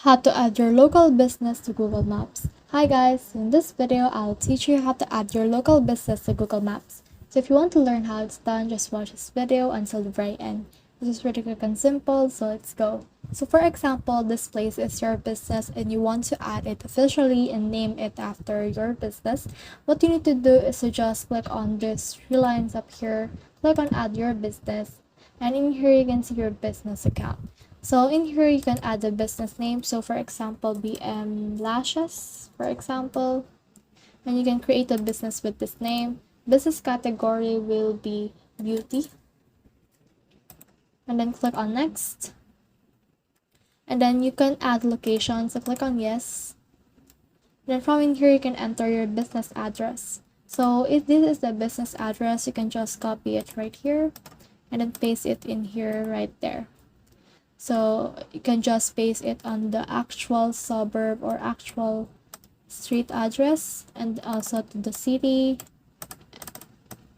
How to add your local business to Google Maps. Hi guys, in this video I'll teach you how to add your local business to Google Maps. So if you want to learn how it's done, just watch this video until the very end. This is pretty quick and simple, so let's go. So for example, this place is your business and you want to add it officially and name it after your business. What you need to do is to just click on these three lines up here, click on add your business, and in here you can see your business account. So in here you can add the business name. So for example, BM Lashes, for example, and you can create a business with this name. Business category will be beauty. And then click on next. And then you can add location. So click on yes. Then from in here you can enter your business address. So if this is the business address, you can just copy it right here and then paste it in here right there. So you can just paste it on the actual suburb or actual street address and also to the city.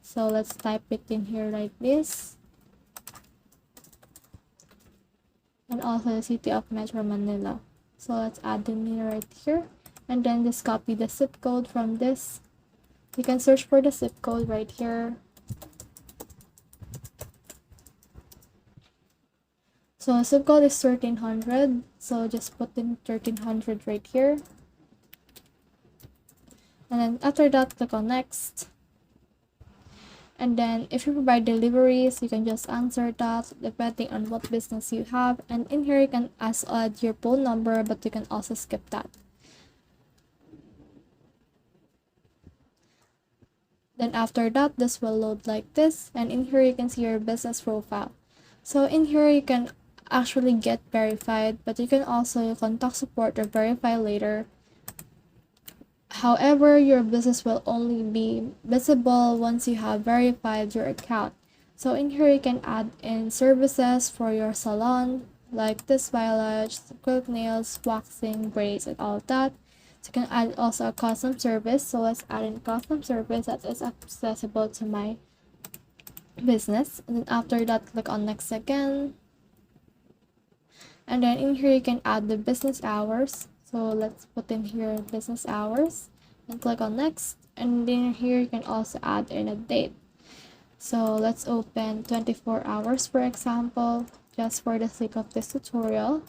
So let's type it in here like this. And also the city of Metro Manila. So let's add them in right here. And then just copy the zip code from this. You can search for the zip code right here. So zip code is 1300, so just put in 1300 right here. And then after that, click on next. And then if you provide deliveries, you can just answer that depending on what business you have. And in here, you can add your phone number, but you can also skip that. Then after that, this will load like this. And in here, you can see your business profile. So in here, you can actually get verified, but you can also contact support or verify later. However, your business will only be visible once you have verified your account. So in here you can add in services for your salon like this mileage, quick nails, waxing, braids, and all of that. So you can add also a custom service. So let's add in custom service that is accessible to my business. And then after that, click on next again. And then in here you can add the business hours. So let's put in here business hours and click on next. And then here you can also add in a date. So let's open 24 hours for example, just for the sake of this tutorial.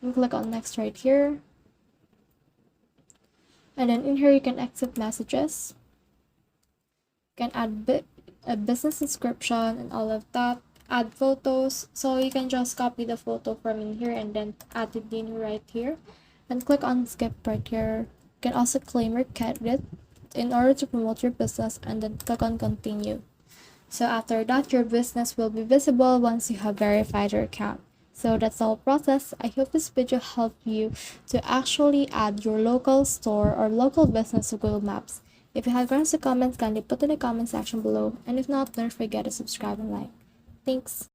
And click on next right here. And then in here you can exit messages. You can add a business description and all of that. Add photos, so you can just copy the photo from in here and then add it in right here and click on skip right here. You can also claim your credit in order to promote your business and then click on continue. So after that, your business will be visible once you have verified your account. So that's the whole process. I hope this video helped you to actually add your local store or local business to Google Maps. If you have questions or comments, kindly put in the comment section below, and if not, don't forget to subscribe and like. Thanks.